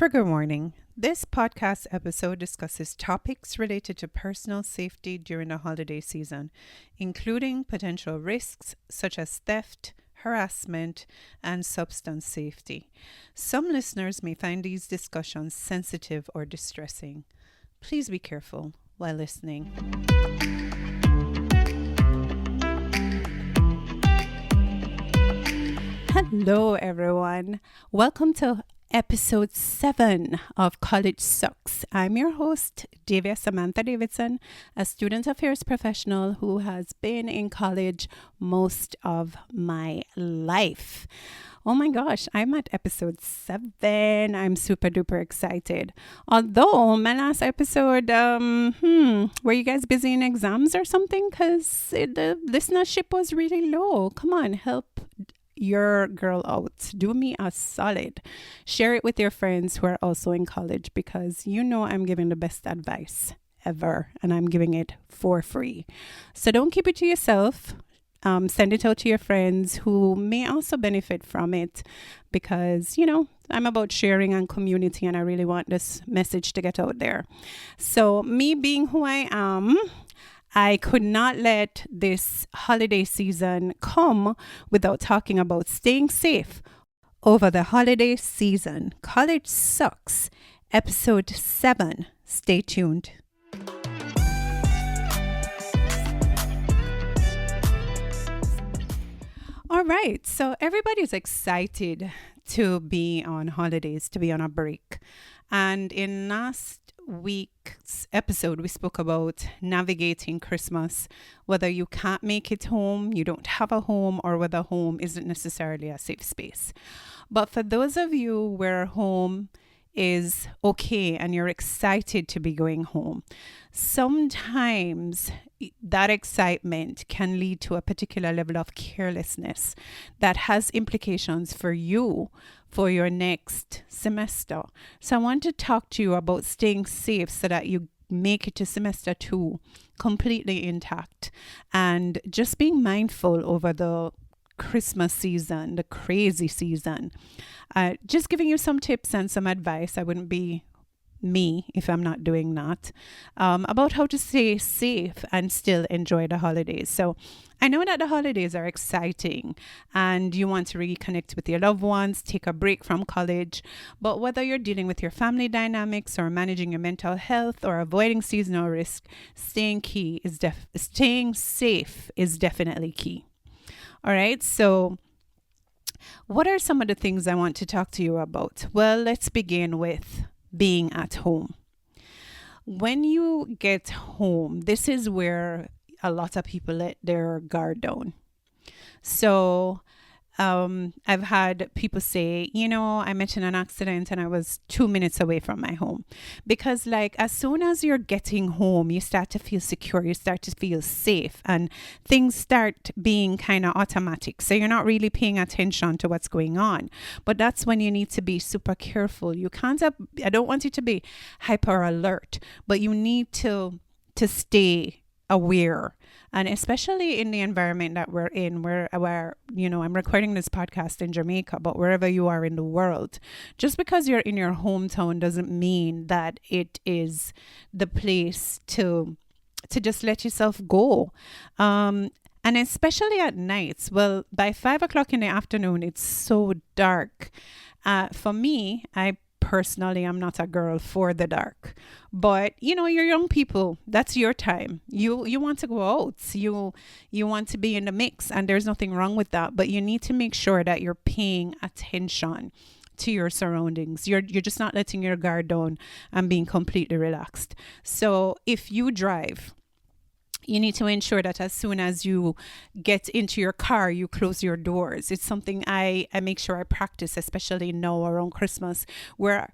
Trigger warning. This podcast episode discusses topics related to personal safety during the holiday season, including potential risks such as theft, harassment, and substance safety. Some listeners may find these discussions sensitive or distressing. Please be careful while listening. Hello, everyone. Welcome to episode 7 of College Sucks. I'm your host, Davia Samantha Davidson, a student affairs professional who has been in college most of my life. Oh my gosh, I'm at episode 7. I'm super duper excited. Although my last episode, were you guys busy in exams or something? Because the listenership was really low. Come on, help your girl out. Do me a solid. Share it with your friends who are also in college because you know I'm giving the best advice ever and I'm giving it for free. So don't keep it to yourself. Send it out to your friends who may also benefit from it because, you know, I'm about sharing and community and I really want this message to get out there. So me being who I am, I could not let this holiday season come without talking about staying safe over the holiday season. College Sucks, episode 7. Stay tuned. All right, so everybody's excited to be on holidays, to be on a break. And in last week's episode, we spoke about navigating Christmas, whether you can't make it home, you don't have a home, or whether home isn't necessarily a safe space. But for those of you where home is okay and you're excited to be going home, sometimes that excitement can lead to a particular level of carelessness that has implications for you for your next semester. So I want to talk to you about staying safe so that you make it to semester 2 completely intact and just being mindful over the Christmas season, the crazy season. Just giving you some tips and some advice. I wouldn't be me if I'm not doing that, about how to stay safe and still enjoy the holidays. So I know that the holidays are exciting and you want to reconnect with your loved ones, take a break from college, but whether you're dealing with your family dynamics or managing your mental health or avoiding seasonal risk, staying safe is definitely key. All right, so what are some of the things I want to talk to you about? Well, let's begin with being at home. When you get home, this is where a lot of people let their guard down. So I've had people say, you know, I met in an accident and I was 2 minutes away from my home. Because like as soon as you're getting home, you start to feel secure, you start to feel safe and things start being kind of automatic. So you're not really paying attention to what's going on. But that's when you need to be super careful. You can't, I don't want you to be hyper alert, but you need to stay aware. And especially in the environment that we're in, where you know, I'm recording this podcast in Jamaica, but wherever you are in the world, just because you're in your hometown doesn't mean that it is the place to just let yourself go. And especially at nights, well, by 5 o'clock in the afternoon, it's so dark. For me, personally, I'm not a girl for the dark, but you know, you're young people. That's your time. You want to go out. You want to be in the mix, and there's nothing wrong with that. But you need to make sure that you're paying attention to your surroundings. You're just not letting your guard down and being completely relaxed. So if you drive, you need to ensure that as soon as you get into your car, you close your doors. It's something I make sure I practice, especially now around Christmas, where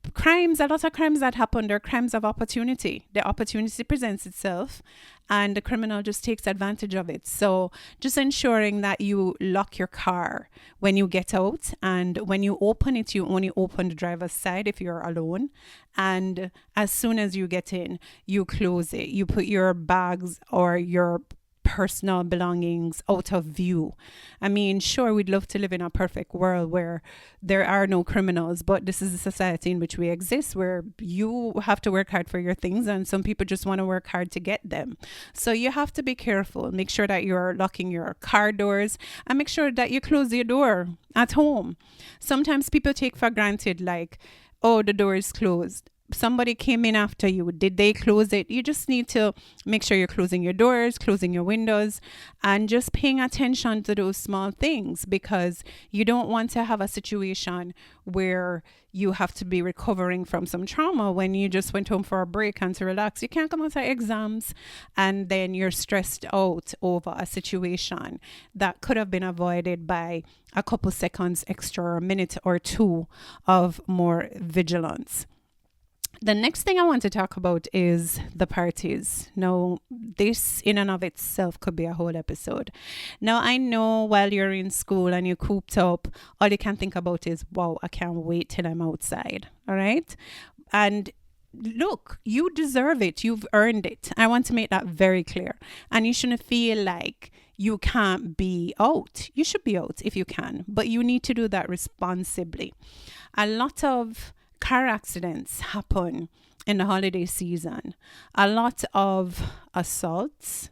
a lot of crimes that happen, they're crimes of opportunity. The opportunity presents itself and the criminal just takes advantage of it. So just ensuring that you lock your car when you get out, and when you open it, you only open the driver's side if you're alone. And as soon as you get in, you close it. You put your bags or your personal belongings out of view. I mean, sure, we'd love to live in a perfect world where there are no criminals, but this is a society in which we exist where you have to work hard for your things, and some people just want to work hard to get them. So you have to be careful. Make sure that you're locking your car doors, and make sure that you close your door at home. Sometimes people take for granted, like, oh, the door is closed. Somebody came in after you. Did they close it? You just need to make sure you're closing your doors, closing your windows, and just paying attention to those small things, because you don't want to have a situation where you have to be recovering from some trauma when you just went home for a break and to relax. You can't come out of exams and then you're stressed out over a situation that could have been avoided by a couple seconds extra, or a minute or two of more vigilance. The next thing I want to talk about is the parties. Now, this in and of itself could be a whole episode. Now, I know while you're in school and you're cooped up, all you can think about is, wow, I can't wait till I'm outside. All right. And look, you deserve it. You've earned it. I want to make that very clear. And you shouldn't feel like you can't be out. You should be out if you can, but you need to do that responsibly. A lot of car accidents happen in the holiday season. A lot of assaults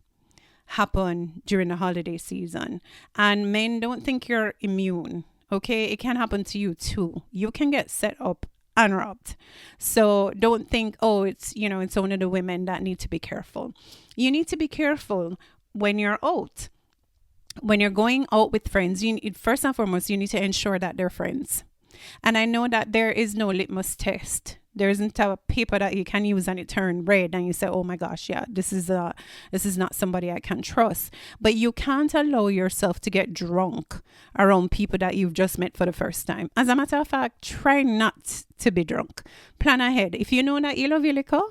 happen during the holiday season. And men, don't think you're immune. Okay, it can happen to you too. You can get set up and robbed. So don't think, oh, it's only the women that need to be careful. You need to be careful when you're out. When you're going out with friends, first and foremost, you need to ensure that they're friends. And I know that there is no litmus test. There isn't a paper that you can use and it turn red and you say, oh my gosh, yeah, this is not somebody I can trust. But you can't allow yourself to get drunk around people that you've just met for the first time. As a matter of fact, try not to be drunk. Plan ahead. If you know that you love your liquor,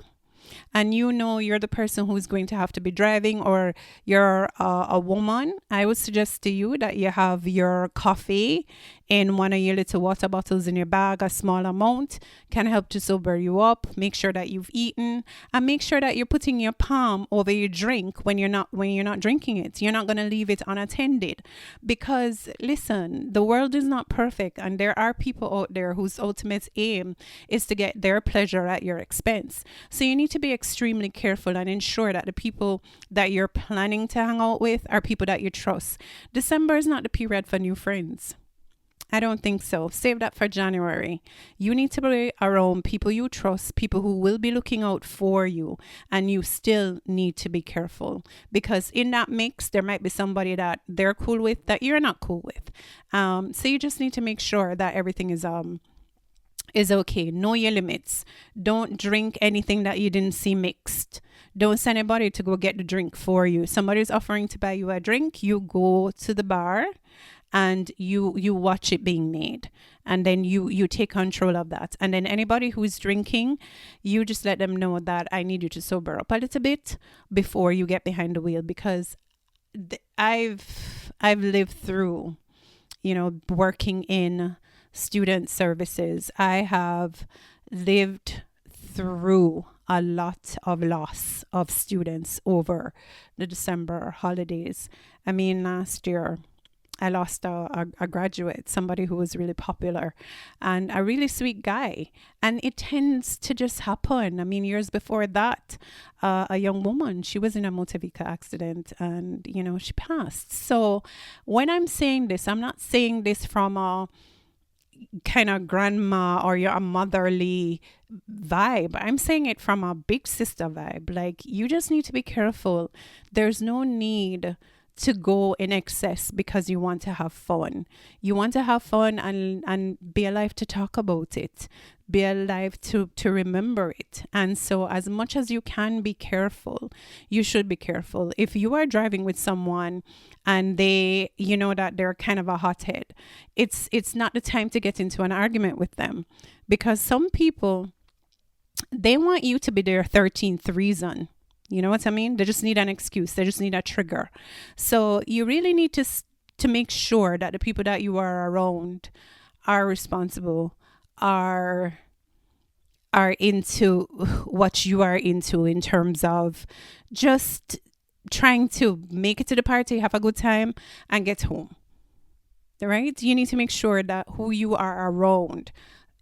and you know you're the person who's going to have to be driving, or you're a woman, I would suggest to you that you have your coffee in one of your little water bottles in your bag. A small amount can help to sober you up. Make sure that you've eaten, and make sure that you're putting your palm over your drink when you're not drinking it. You're not going to leave it unattended, because listen, the world is not perfect, and there are people out there whose ultimate aim is to get their pleasure at your expense. So you need to be extremely careful and ensure that the people that you're planning to hang out with are people that you trust. December is not the period for new friends. I don't think so. Save that for January. You need to be around people you trust, people who will be looking out for you, and you still need to be careful, because in that mix, there might be somebody that they're cool with that you're not cool with. So you just need to make sure that everything is okay. Know your limits. Don't drink anything that you didn't see mixed. Don't send anybody to go get the drink for you. Somebody's offering to buy you a drink, you go to the bar and you watch it being made, and then you take control of that. And then anybody who's drinking, you just let them know that I need you to sober up a little bit before you get behind the wheel, because I've lived through, working in student services. I have lived through a lot of loss of students over the December holidays. I mean, last year I lost a graduate, somebody who was really popular and a really sweet guy. And it tends to just happen. I mean, years before that, a young woman, she was in a motor vehicle accident and, she passed. So when I'm saying this, I'm not saying this from a kind of grandma or a motherly vibe. I'm saying it from a big sister vibe. Like, you just need to be careful. There's no need to go in excess because you want to have fun. You want to have fun and be alive to talk about it, be alive to remember it. And so as much as you can be careful, you should be careful. If you are driving with someone and they, that they're kind of a hothead, it's not the time to get into an argument with them, because some people, they want you to be their 13th reason. You know what I mean? They just need an excuse. They just need a trigger. So you really need to make sure that the people that you are around are responsible, are into what you are into in terms of just trying to make it to the party, have a good time, and get home. Right? You need to make sure that who you are around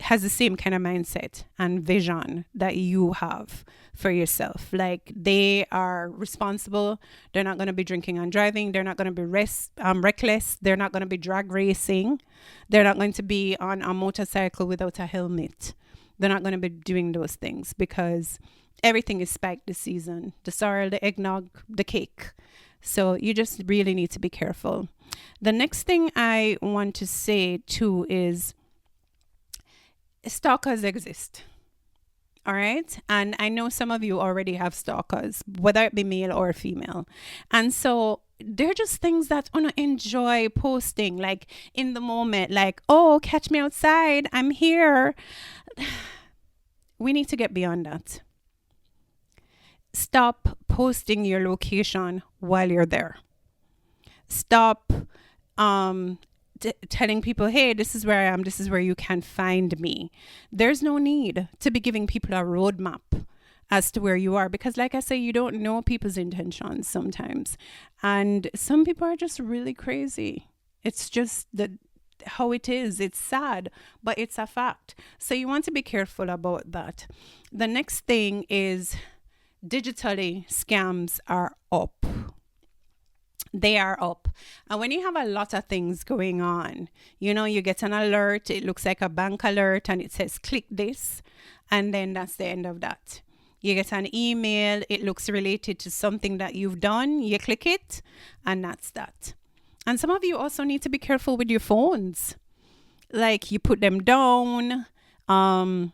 has the same kind of mindset and vision that you have for yourself. Like, they are responsible. They're not going to be drinking and driving. They're not going to be reckless. They're not going to be drag racing. They're not going to be on a motorcycle without a helmet. They're not going to be doing those things, because everything is spiked this season. The sorrel, the eggnog, the cake. So you just really need to be careful. The next thing I want to say too is stalkers exist. All right. And I know some of you already have stalkers, whether it be male or female. And so they're just things that I enjoy posting, like in the moment, like, oh, catch me outside, I'm here. We need to get beyond that. Stop posting your location while you're there. Stop telling people, hey, this is where I am, this is where you can find me. There's no need to be giving people a roadmap as to where you are, because like I say, you don't know people's intentions sometimes. And some people are just really crazy. It's just how it is. It's sad, but it's a fact. So you want to be careful about that. The next thing is digitally, scams are up. They are up. And when you have a lot of things going on, you get an alert. It looks like a bank alert and it says click this. And then that's the end of that. You get an email. It looks related to something that you've done. You click it and that's that. And some of you also need to be careful with your phones. Like, you put them down. The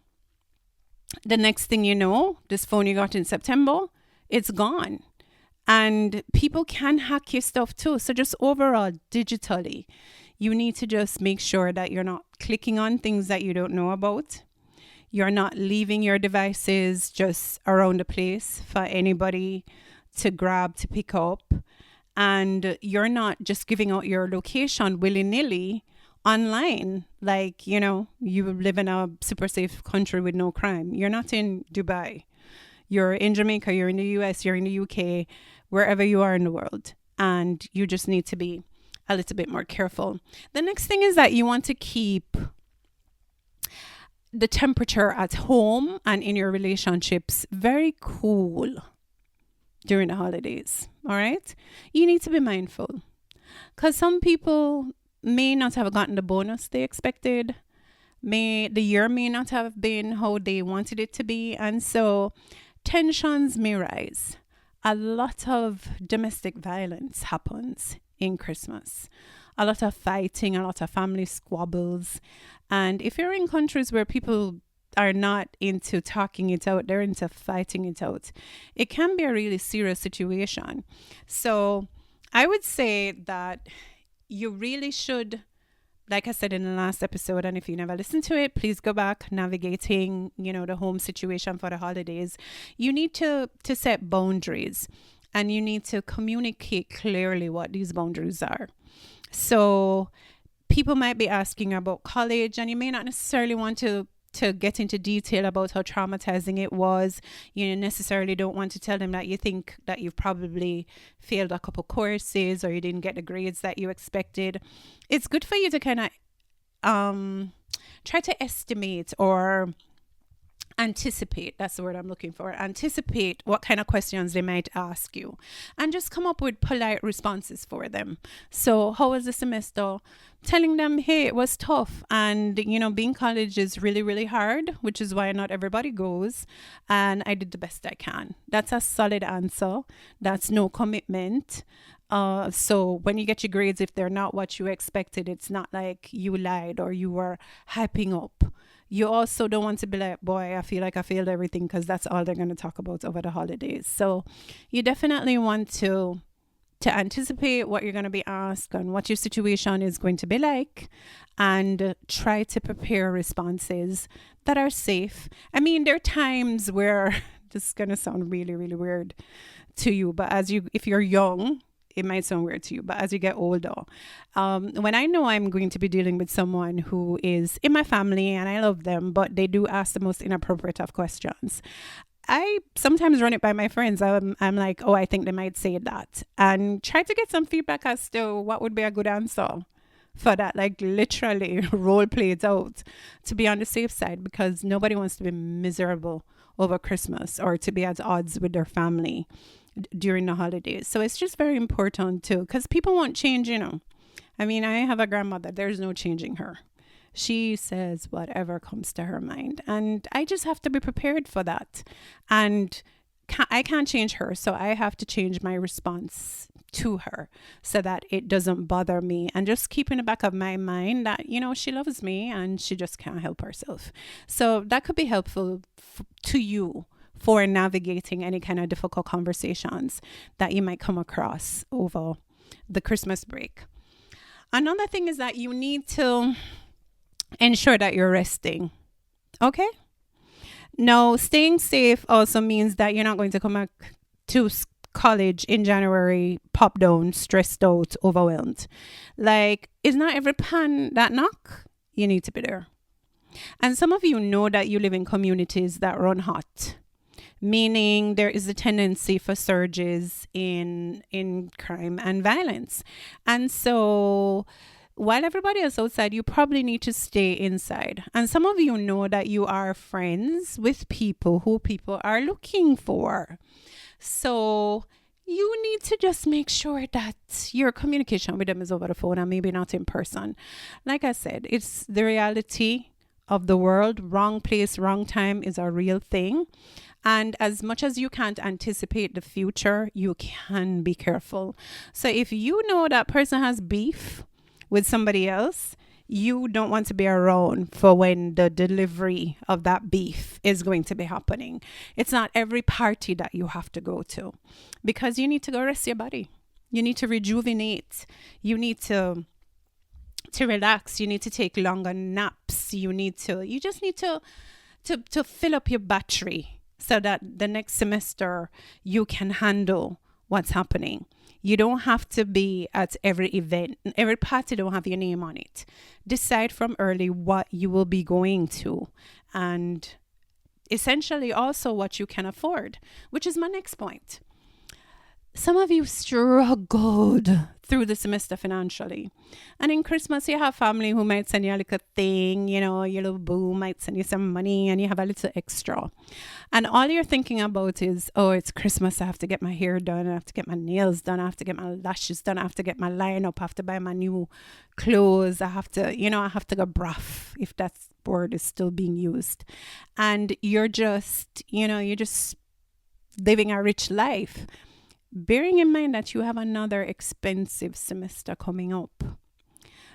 next thing you know, this phone you got in September, it's gone. And people can hack your stuff too. So just overall, digitally, you need to just make sure that you're not clicking on things that you don't know about. You're not leaving your devices just around the place for anybody to grab, to pick up. And you're not just giving out your location willy-nilly online. Like, you live in a super safe country with no crime. You're not in Dubai. You're in Jamaica, you're in the US, you're in the UK, wherever you are in the world. And you just need to be a little bit more careful. The next thing is that you want to keep the temperature at home and in your relationships very cool during the holidays. All right? You need to be mindful, because some people may not have gotten the bonus they expected. The year may not have been how they wanted it to be. And so tensions may rise. A lot of domestic violence happens in Christmas. A lot of fighting, a lot of family squabbles. And if you're in countries where people are not into talking it out, they're into fighting it out, it can be a really serious situation. So I would say that you really should, like I said in the last episode, and if you never listened to it, please go back, navigating, the home situation for the holidays. You need to set boundaries, and you need to communicate clearly what these boundaries are. So people might be asking about college, and you may not necessarily want to get into detail about how traumatizing it was. You necessarily don't want to tell them that you think that you've probably failed a couple courses or you didn't get the grades that you expected. It's good for you to kind of try to estimate or anticipate. That's the word I'm looking for. Anticipate what kind of questions they might ask you, and just come up with polite responses for them. So, how was the semester? Telling them, hey, it was tough, and being college is really, really hard, which is why not everybody goes, and I did the best I can. That's a solid answer. That's no commitment. So when you get your grades, if they're not what you expected, it's not like you lied or you were hyping up. You also don't want to be like, boy, I feel like I failed everything, because that's all they're going to talk about over the holidays. So you definitely want to anticipate what you're going to be asked and what your situation is going to be like, and try to prepare responses that are safe. I mean, there are times where this is going to sound really, really weird to you, but if you're young, it might sound weird to you, but as you get older, when I know I'm going to be dealing with someone who is in my family and I love them, but they do ask the most inappropriate of questions, I sometimes run it by my friends. I'm like, oh, I think they might say that, and try to get some feedback as to what would be a good answer for that. Like literally role play it out to be on the safe side, because nobody wants to be miserable over Christmas or to be at odds with their family during the holidays. So it's just very important too, because people won't change, you know. I mean, I have a grandmother, there's no changing her. She says whatever comes to her mind. And I just have to be prepared for that. And I can't change her. So I have to change my response to her so that it doesn't bother me. And just keep in the back of my mind that, you know, she loves me and she just can't help herself. So that could be helpful to you for navigating any kind of difficult conversations that you might come across over the Christmas break. Another thing is that you need to ensure that you're resting. Okay? Now, staying safe also means that you're not going to come back to college in January, pop down, stressed out, overwhelmed. Like, it's not every pan that knock, you need to be there. And some of you know that you live in communities that run hot, meaning there is a tendency for surges in crime and violence. And so while everybody is outside, you probably need to stay inside. And some of you know that you are friends with people who people are looking for. So you need to just make sure that your communication with them is over the phone and maybe not in person. Like I said, it's the reality of the world. Wrong place, wrong time is a real thing. And as much as you can't anticipate the future, you can be careful. So if you know that person has beef with somebody else, you don't want to be around for when the delivery of that beef is going to be happening. It's not every party that you have to go to, because you need to go rest your body. You need to rejuvenate. You need to relax. You need to take longer naps. You just need to fill up your battery so that the next semester you can handle what's happening. You don't have to be at every event. Every party don't have your name on it. Decide from early what you will be going to, and essentially also what you can afford, which is my next point. Some of you struggled through the semester financially. And in Christmas, you have family who might send you a little thing, you know, your little boo might send you some money and you have a little extra. And all you're thinking about is, oh, it's Christmas. I have to get my hair done. I have to get my nails done. I have to get my lashes done. I have to get my line up. I have to buy my new clothes. I have to go braff, if that word is still being used. And you're just living a rich life, bearing in mind that you have another expensive semester coming up.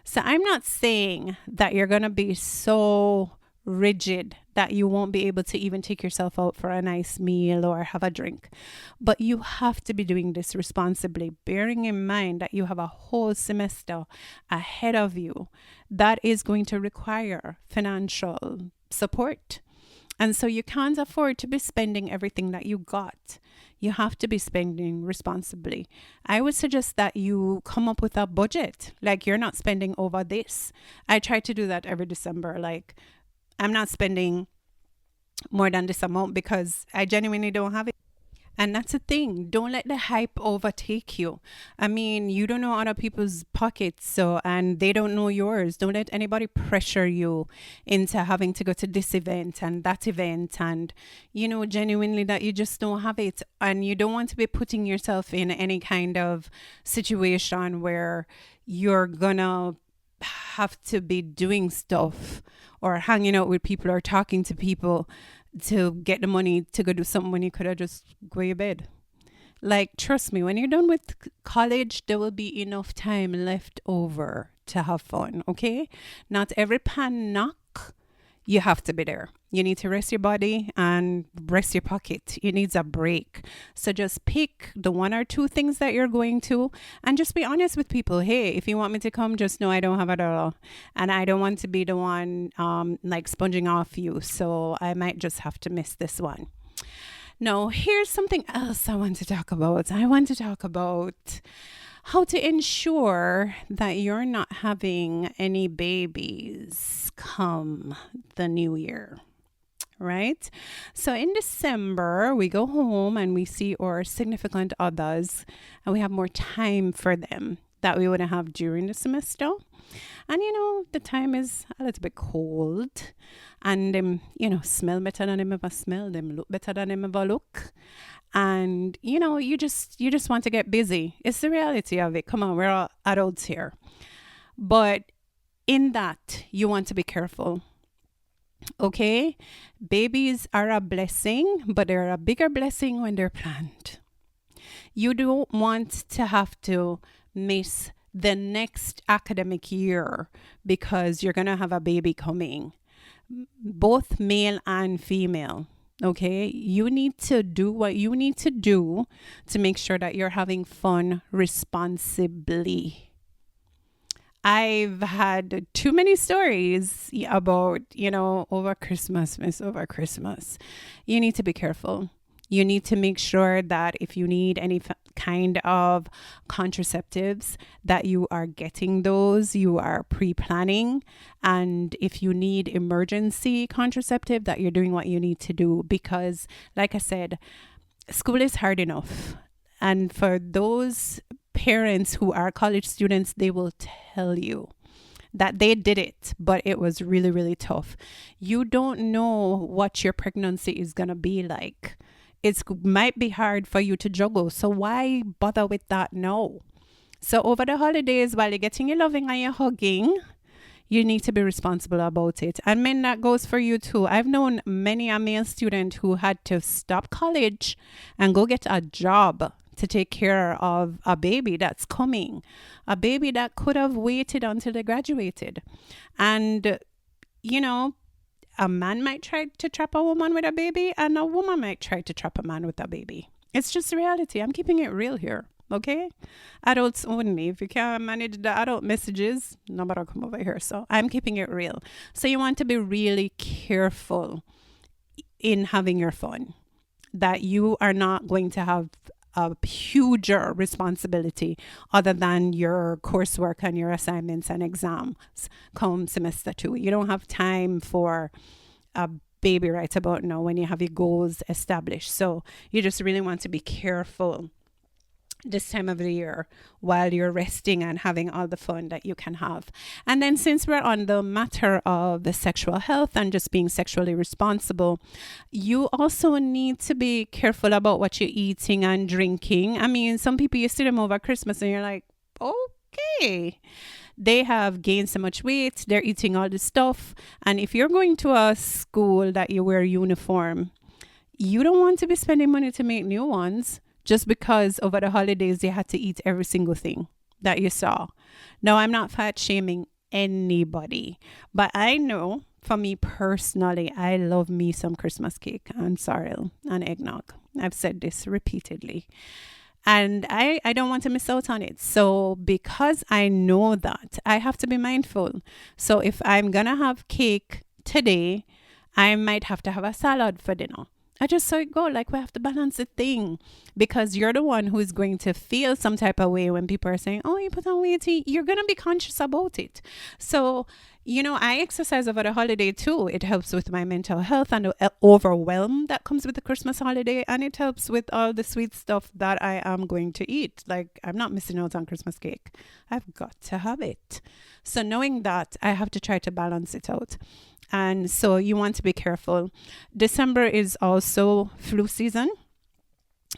So I'm not saying that you're going to be so rigid that you won't be able to even take yourself out for a nice meal or have a drink. But you have to be doing this responsibly, bearing in mind that you have a whole semester ahead of you that is going to require financial support. And so you can't afford to be spending everything that you got. You have to be spending responsibly. I would suggest that you come up with a budget. Like, you're not spending over this. I try to do that every December. Like, I'm not spending more than this amount because I genuinely don't have it. And that's the thing. Don't let the hype overtake you. I mean, you don't know other people's pockets, and they don't know yours. Don't let anybody pressure you into having to go to this event and that event, and genuinely that you just don't have it. And you don't want to be putting yourself in any kind of situation where you're gonna have to be doing stuff or hanging out with people or talking to people to get the money to go do something when you could have just go to your bed. Like, trust me, when you're done with college, there will be enough time left over to have fun, okay? Not every pan knock, you have to be there. You need to rest your body and rest your pocket. You need a break. So just pick the one or two things that you're going to and just be honest with people. Hey, if you want me to come, just know I don't have it all. And I don't want to be the one like sponging off you. So I might just have to miss this one. Now, here's something else I want to talk about. I want to talk about how to ensure that you're not having any babies come the new year. right? So in December, we go home and we see our significant others and we have more time for them that we wouldn't have during the semester. And the time is a little bit cold and them, smell better than them ever smell, them look better than them ever look. And you just want to get busy. It's the reality of it. Come on, we're all adults here. But in that, you want to be careful. Okay? Babies are a blessing, but they're a bigger blessing when they're planned. You don't want to have to miss the next academic year because you're going to have a baby coming, both male and female. Okay, you need to do what you need to do to make sure that you're having fun responsibly. I've had too many stories about, over Christmas, miss over Christmas. You need to be careful. You need to make sure that if you need any kind of contraceptives, that you are getting those, you are pre-planning. And if you need emergency contraceptive, that you're doing what you need to do. Because, like I said, school is hard enough. And for those parents who are college students, they will tell you that they did it, but it was really, really tough. You don't know what your pregnancy is going to be like. It might be hard for you to juggle. So why bother with that now? So over the holidays, while you're getting your loving and your hugging, you need to be responsible about it. And men, that goes for you too. I've known many a male student who had to stop college and go get a job to take care of a baby that's coming, a baby that could have waited until they graduated. And, a man might try to trap a woman with a baby and a woman might try to trap a man with a baby. It's just reality. I'm keeping it real here. Okay? Adults only. If you can't manage the adult messages, nobody come over here. So I'm keeping it real. So you want to be really careful in having your fun, that you are not going to have a huger responsibility other than your coursework and your assignments and exams come semester 2. You don't have time for a baby right about now when you have your goals established. So you just really want to be careful this time of the year while you're resting and having all the fun that you can have. And then since we're on the matter of the sexual health and just being sexually responsible, you also need to be careful about what you're eating and drinking. I mean, some people, you see them over Christmas and you're like, okay, they have gained so much weight, they're eating all this stuff. And if you're going to a school that you wear uniform, you don't want to be spending money to make new ones just because over the holidays they had to eat every single thing that you saw. Now, I'm not fat shaming anybody, but I know for me personally, I love me some Christmas cake and sorrel and eggnog. I've said this repeatedly. And I don't want to miss out on it. So because I know that, I have to be mindful. So if I'm going to have cake today, I might have to have a salad for dinner. I just saw it go. Like, we have to balance the thing, because you're the one who is going to feel some type of way when people are saying, oh, you put on weight. You're going to be conscious about it. So, I exercise over the holiday too. It helps with my mental health and the overwhelm that comes with the Christmas holiday. And it helps with all the sweet stuff that I am going to eat. Like, I'm not missing out on Christmas cake. I've got to have it. So knowing that, I have to try to balance it out. And so you want to be careful. December is also flu season.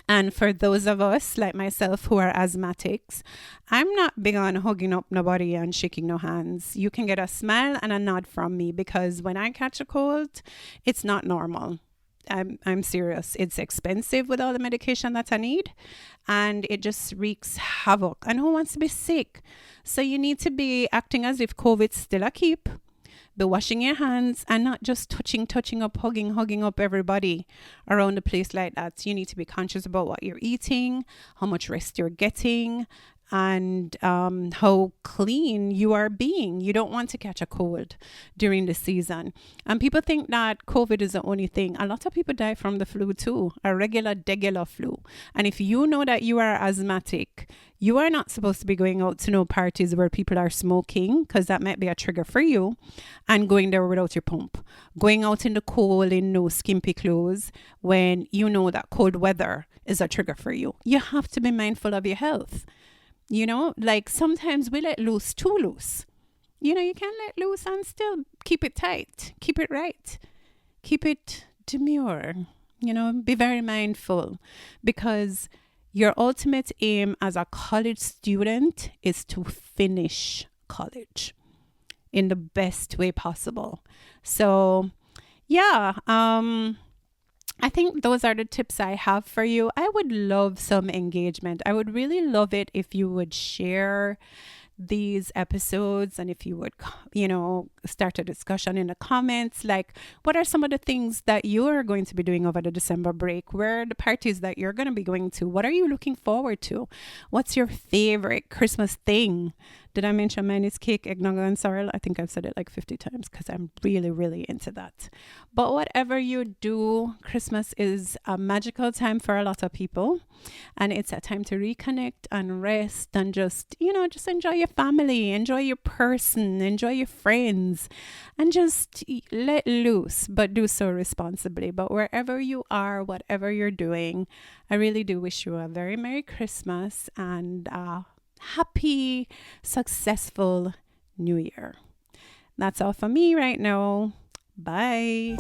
And for those of us like myself who are asthmatics, I'm not big on hugging up nobody and shaking no hands. You can get a smile and a nod from me, because when I catch a cold, it's not normal. I'm serious. It's expensive with all the medication that I need, and it just wreaks havoc. And who wants to be sick? So you need to be acting as if COVID's still a keep. Be washing your hands and not just touching up, hugging up everybody around the place like that. You need to be conscious about what you're eating, how much rest you're getting, and how clean you are being. You don't want to catch a cold during the season. And people think that COVID is the only thing. A lot of people die from the flu too, a degular flu. And if you know that you are asthmatic, you are not supposed to be going out to no parties where people are smoking, because that might be a trigger for you, and going there without your pump. Going out in the cold in no skimpy clothes when you know that cold weather is a trigger for you. You have to be mindful of your health. Like sometimes we let loose too loose. You can let loose and still keep it tight, keep it right, keep it demure. Be very mindful, because your ultimate aim as a college student is to finish college in the best way possible. So, yeah, I think those are the tips I have for you. I would love some engagement. I would really love it if you would share these episodes, and if you would start a discussion in the comments, like what are some of the things that you are going to be doing over the December break? Where are the parties that you're going to be going to? What are you looking forward to? What's your favorite Christmas thing? Did I mention mine is cake, eggnog, and sorrel? I think I've said it like 50 times because I'm really, really into that. But whatever you do, Christmas is a magical time for a lot of people. And it's a time to reconnect and rest and just enjoy your family, enjoy your person, enjoy your friends, and just let loose, but do so responsibly. But wherever you are, whatever you're doing, I really do wish you a very Merry Christmas and happy, successful New Year. That's all for me right now. Bye.